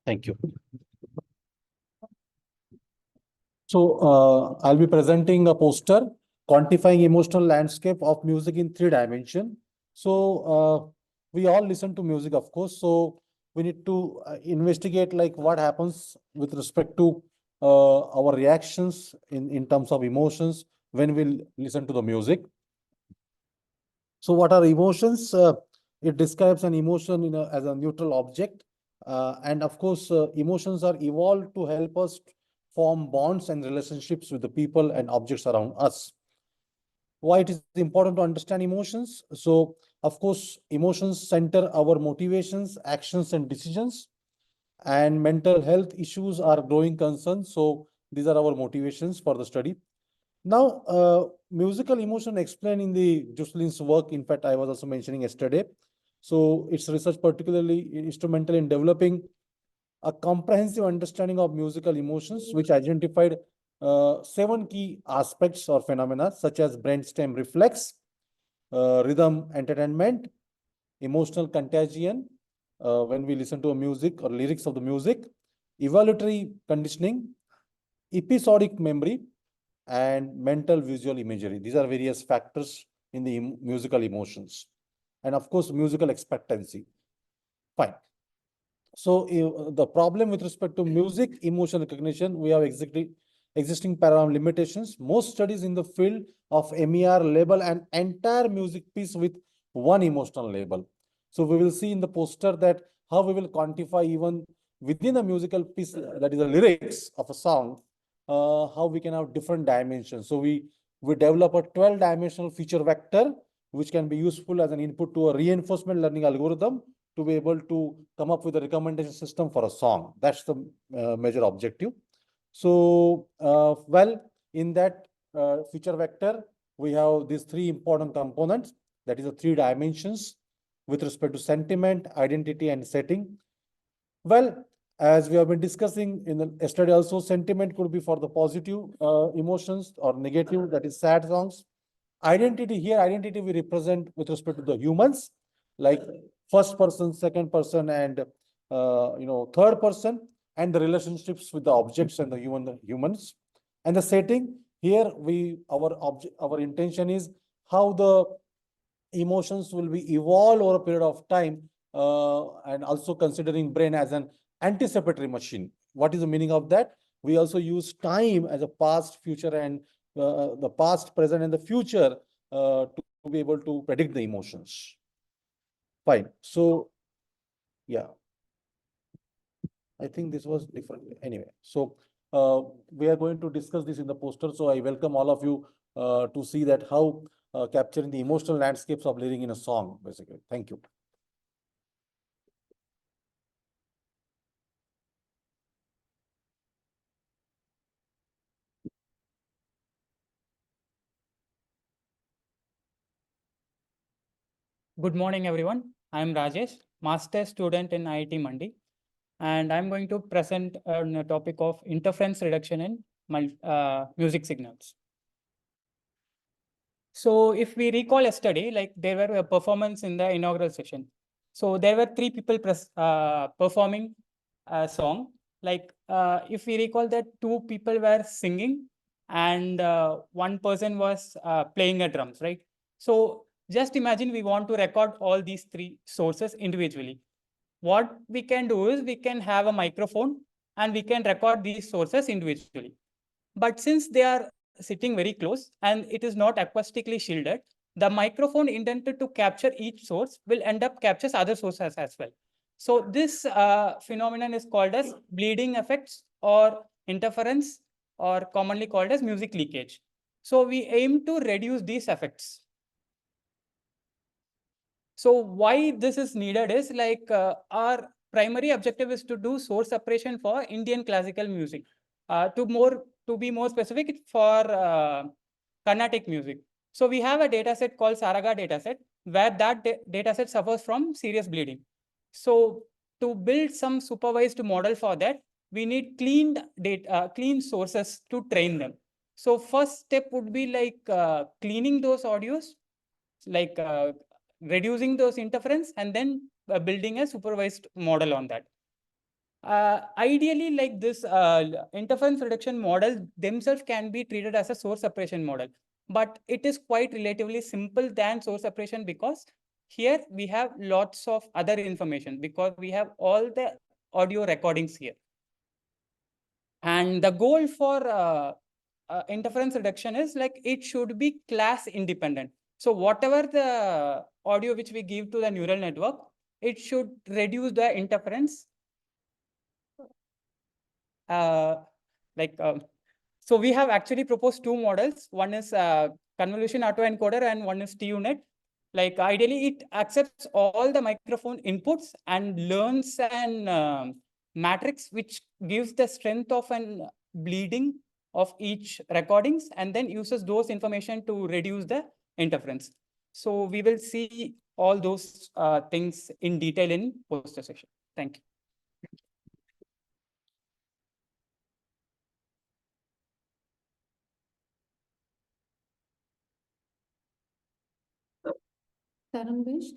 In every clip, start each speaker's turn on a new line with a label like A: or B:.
A: Thank you. So I'll be presenting a poster quantifying emotional landscape of music in 3 dimensions. So we all listen to music, of course. So we need to investigate like what happens with respect to our reactions in terms of emotions when we listen to the music. So what are emotions? It describes an emotion as a neutral object. And of course, emotions are evolved to help us form bonds and relationships with the people and objects around us. Why it is important to understand emotions? So, of course, emotions center our motivations, actions, and decisions. And mental health issues are growing concerns. So, these are our motivations for the study. Now, musical emotion explained in the Jocelyn's work, in fact, I was also mentioning yesterday. So its research particularly instrumental in developing a comprehensive understanding of musical emotions, which identified 7 key aspects or phenomena such as brainstem reflex, rhythm entertainment, emotional contagion, when we listen to a music or lyrics of the music, evaluatory conditioning, episodic memory, and mental visual imagery. These are various factors in the musical emotions. And of course, musical expectancy. Fine. So the problem with respect to music, emotion recognition, we have existing paradigm limitations. Most studies in the field of MER label an entire music piece with one emotional label. So we will see in the poster that how we will quantify even within a musical piece, that is the lyrics of a song, how we can have different dimensions. So we develop a 12-dimensional feature vector, which can be useful as an input to a reinforcement learning algorithm to be able to come up with a recommendation system for a song. That's the major objective. So, well, in that feature vector, we have these 3 important components. That is the 3 dimensions with respect to sentiment, identity, and setting. Well, as we have been discussing in the yesterday also, sentiment could be for the positive emotions or negative, that is sad songs. Identity here, identity we represent with respect to the humans, like first person, second person, and third person, and the relationships with the objects and the humans. And the setting here, our intention is how the emotions will be evolved over a period of time, and also considering brain as an anticipatory machine. What is the meaning of that? We also use time as a past, future, and the past, present, and the future to be able to predict the emotions. Fine. So, yeah, I think this was different. Anyway, so we are going to discuss this in the poster. So I welcome all of you to see that how capturing the emotional landscapes of lyric in a song, basically. Thank you.
B: Good morning, everyone. I'm Rajesh, master student in IIT Mandi, and I'm going to present on a topic of interference reduction in music signals. So if we recall yesterday, like there were a performance in the inaugural session. So there were 3 people performing a song. Like if we recall that 2 people were singing and 1 person was playing a drums, right? So just imagine we want to record all these 3 sources individually. What we can do is we can have a microphone and we can record these sources individually. But since they are sitting very close and it is not acoustically shielded, the microphone intended to capture each source will end up captures other sources as well. So this phenomenon is called as bleeding effects or interference, or commonly called as music leakage. So we aim to reduce these effects. So why this is needed is like our primary objective is to do source separation for Indian classical music. To be more specific, for Carnatic music. So we have a data set called Saraga dataset, where that dataset suffers from serious bleeding. So to build some supervised model for that, we need clean data, clean sources to train them. So first step would be like cleaning those audios, like reducing those interference, and then building a supervised model on that. Ideally, like this interference reduction model themselves can be treated as a source separation model, but it is quite relatively simple than source separation because here we have lots of other information because we have all the audio recordings here. And the goal for interference reduction is like it should be class independent. So whatever the audio which we give to the neural network, it should reduce the interference. Uh, like so we have actually proposed two models. One is convolution autoencoder and one is TUNet. Like ideally, it accepts all the microphone inputs and learns an matrix which gives the strength of an bleeding of each recordings and then uses those information to reduce the interference. So we will see all those things in detail in poster session. Thank you.
C: Karan-based.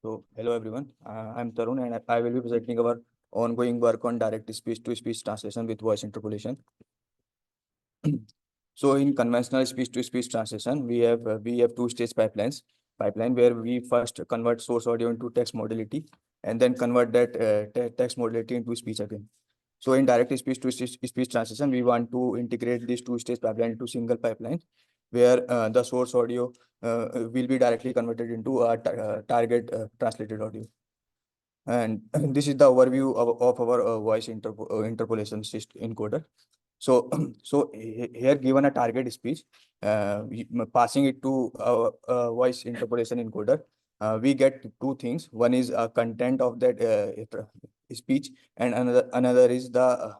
D: So, hello everyone. I'm Tarun and I will be presenting our ongoing work on direct speech-to-speech translation with voice interpolation. So, in conventional speech-to-speech translation, we have two-stage pipeline where we first convert source audio into text modality and then convert that text modality into speech again. So, in direct speech-to-speech translation, we want to integrate this two-stage pipeline into single pipeline where the source audio will be directly converted into a target translated audio. And this is the overview of our voice interpolation system encoder. So, here given a target speech, passing it to our voice interpolation encoder, we get two things. One is content of that speech, and another is the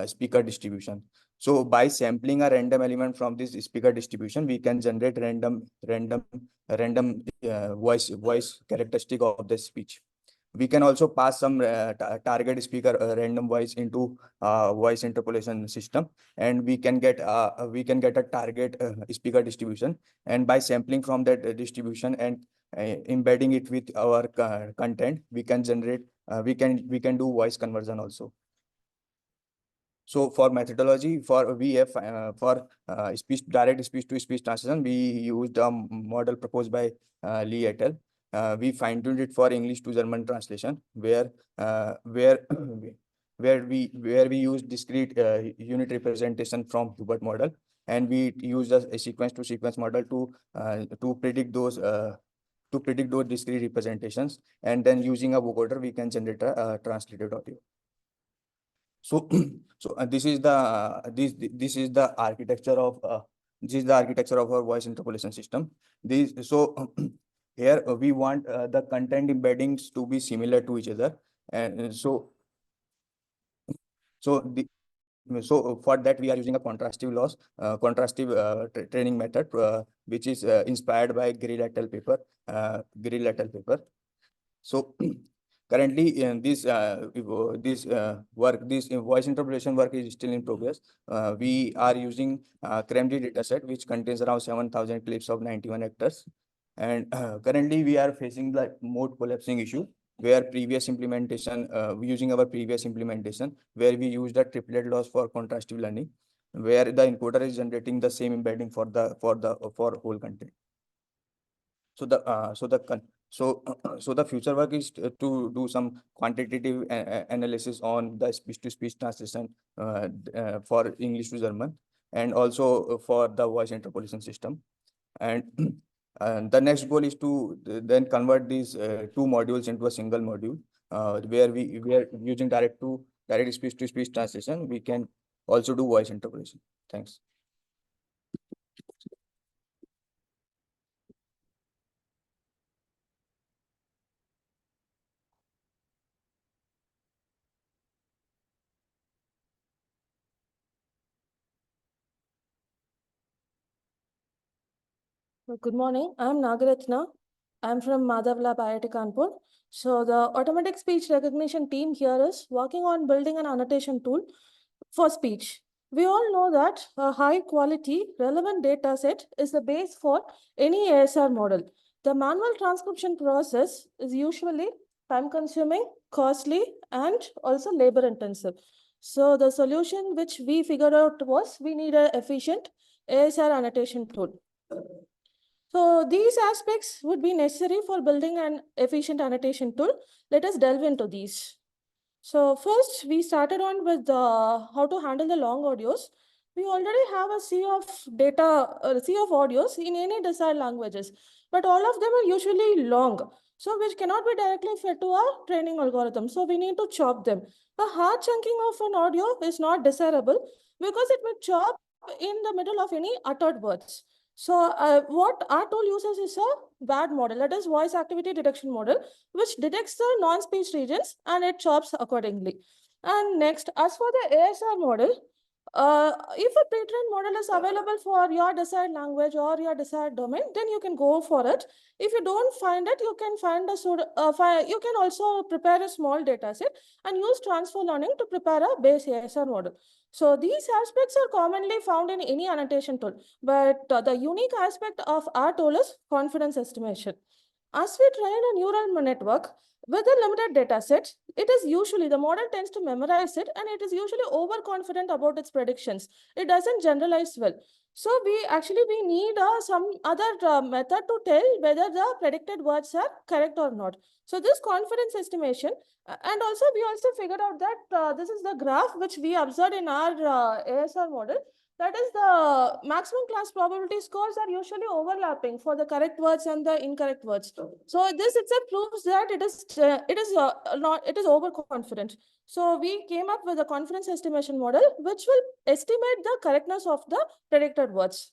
D: speaker distribution. So by sampling a random element from this speaker distribution, we can generate random voice characteristic of the speech. We can also pass some target speaker random voice into voice interpolation system, and we can get a target speaker distribution. And by sampling from that distribution and embedding it with our content, we can generate we can do voice conversion also. So for methodology, for direct speech to speech translation, we used a model proposed by Lee et al. We fine-tuned it for English to German translation, where we use discrete unit representation from Hubert model, and we use a sequence to sequence model to predict those discrete representations, and then using a vocoder we can generate a translated audio. So, this is the architecture of our voice interpolation system. Here we want the content embeddings to be similar to each other, and so for that we are using a contrastive training method, which is inspired by Grill et al. Paper. So currently, in this voice interpolation work is still in progress. We are using CREMD dataset, which contains around 7,000 clips of 91 actors. And currently, we are facing the mode collapsing issue, where previous implementation, using our previous implementation, where we used a triplet loss for contrastive learning, where the encoder is generating the same embedding for whole content. So the future work is to do some quantitative analysis on the speech-to-speech translation for English to German, and also for the voice interpolation system. And the next goal is to then convert these two modules into a single module, where we are using direct speech-to-speech translation. We can also do voice interpolation. Thanks.
C: Good morning. I'm Nagaratna.
E: I'm from Madhav Lab, IIT Kanpur. So the automatic speech recognition team here is working on building an annotation tool for speech. We all know that a high quality relevant data set is the base for any ASR model. The manual transcription process is usually time consuming, costly, and also labor intensive. So the solution which we figured out was we need an efficient ASR annotation tool. So these aspects would be necessary for building an efficient annotation tool. Let us delve into these. So first, we started on with how to handle the long audios. We already have a sea of data, a sea of audios in any desired languages, but all of them are usually long, so which cannot be directly fed to our training algorithm. So we need to chop them. A hard chunking of an audio is not desirable because it will chop in the middle of any uttered words. So what our tool uses is a bad model, that is voice activity detection model, which detects the non-speech regions and it chops accordingly. And next, as for the ASR model, if a pre-trained model is available for your desired language or your desired domain, then you can go for it. If you don't find it, you can find you can also prepare a small data set and use transfer learning to prepare a base ASR model. So these aspects are commonly found in any annotation tool, but the unique aspect of our tool is confidence estimation. As we train a neural network with a limited data set, it is usually, the model tends to memorize it and it is usually overconfident about its predictions. It doesn't generalize well. So we need some other method to tell whether the predicted words are correct or not. So this confidence estimation, and also we also figured out that this is the graph which we observed in our ASR model. That is, the maximum class probability scores are usually overlapping for the correct words and the incorrect words. So this itself proves that it is overconfident. So we came up with a confidence estimation model which will estimate the correctness of the predicted words.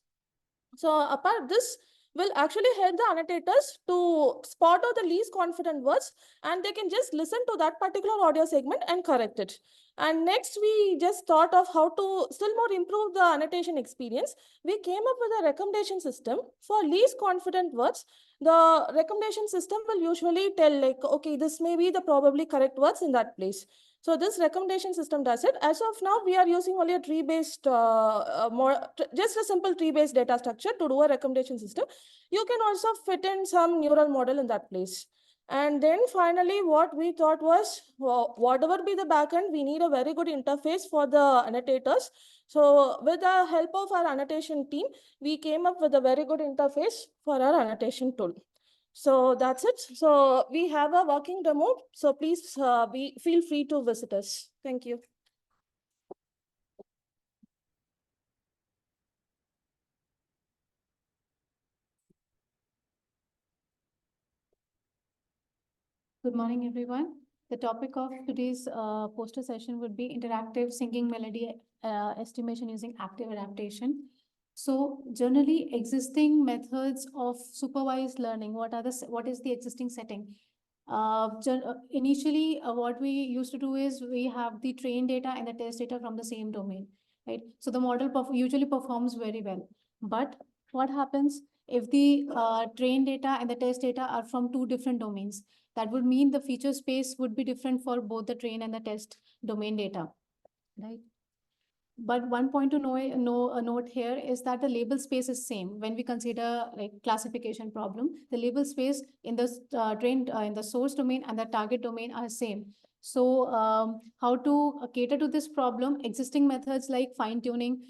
E: So apart this will actually help the annotators to spot out the least confident words, and they can just listen to that particular audio segment and correct it. And next, we just thought of how to still more improve the annotation experience. We came up with a recommendation system for least confident words. The recommendation system will usually tell like, okay, this may be the probably correct words in that place. So this recommendation system does it. As of now, we are using only a tree-based, just a simple tree-based data structure to do a recommendation system. You can also fit in some neural model in that place. And then finally, what we thought was, whatever be the backend, we need a very good interface for the annotators. So with the help of our annotation team, we came up with a very good interface for our annotation tool. So that's it. So we have a working demo. So please feel free to visit us. Thank you.
C: Good morning, everyone. The topic of today's poster session would be interactive singing melody estimation using active adaptation. So generally existing methods of supervised learning, what is the existing setting? Initially, what we used to do is we have the trained data and the test data from the same domain, right? So the model usually performs very well. But what happens if the trained data and the test data are from two different domains? That would mean the feature space would be different for both the train and the test domain data, right? But one point to note here is that the label space is same when we consider like classification problem. The label space in the in the source domain and the target domain are same. So how to cater to this problem? Existing methods like fine tuning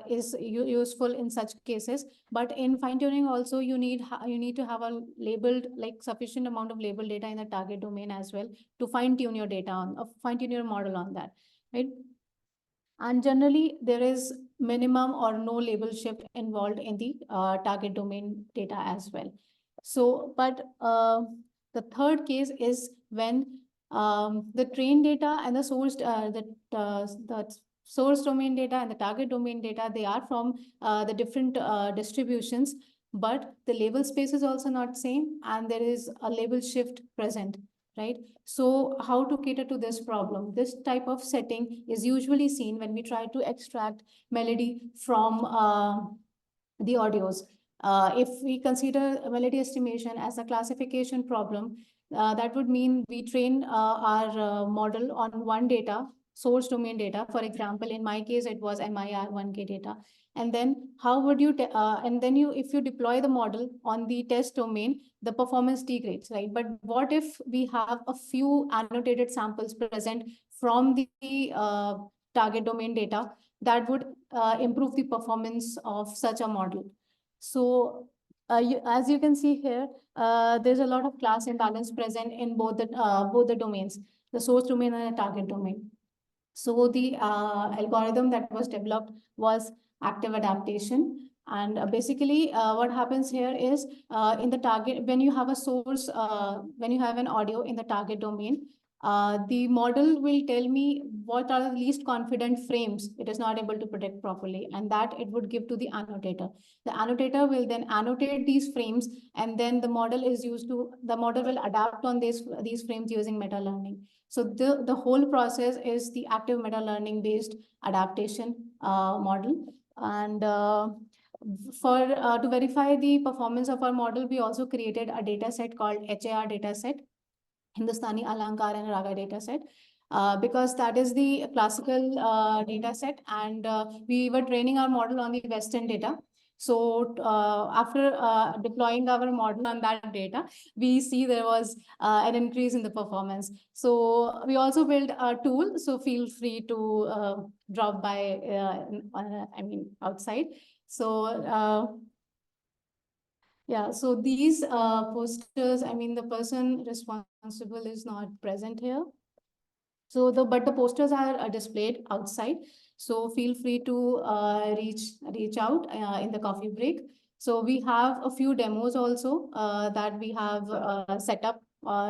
C: is useful in such cases. But in fine tuning also you need to have a labeled like sufficient amount of labeled data in the target domain as well to fine tune your data on fine tune your model on that, right? And generally, there is minimum or no label shift involved in the target domain data as well. So, but the third case is when the trained data and the source domain data and the target domain data, they are from the different distributions, but the label space is also not same and there is a label shift present, right? So how to cater to this problem? This type of setting is usually seen when we try to extract melody from the audios. If we consider ability estimation as a classification problem, that would mean we train our model on one data, source domain data. For example, in my case, it was MIR 1K data. And then how would you, and then if you deploy the model on the test domain, the performance degrades, right? But what if we have a few annotated samples present from the target domain data that would improve the performance of such a model? So as you can see here, there's a lot of class imbalance present in both the domains, the source domain and the target domain. So the algorithm that was developed was active adaptation. And basically what happens here is in the target, when you have a source, when you have an audio in the target domain, the model will tell me what are the least confident frames it is not able to predict properly, and that it would give to the annotator. The annotator will then annotate these frames, and then the model will adapt on these frames using meta learning. So the whole process is the active meta learning based adaptation model. And to verify the performance of our model, we also created a data set called HAR data set, Hindustani Alankar and Raga data set, because that is the classical data set, and we were training our model on the Western data. So after deploying our model on that data, we see there was an increase in the performance. So we also built a tool, so feel free to drop by, outside. So yeah, so these posters, the person responsible is not present here. So but the posters are displayed outside. So feel free to reach out in the coffee break. So we have a few demos also that we have set up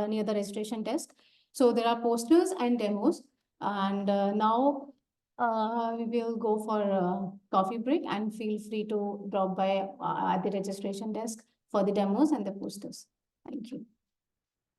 C: near the registration desk. So there are posters and demos. And now we will go for a coffee break, and feel free to drop by at the registration desk for the demos and the posters. Thank you.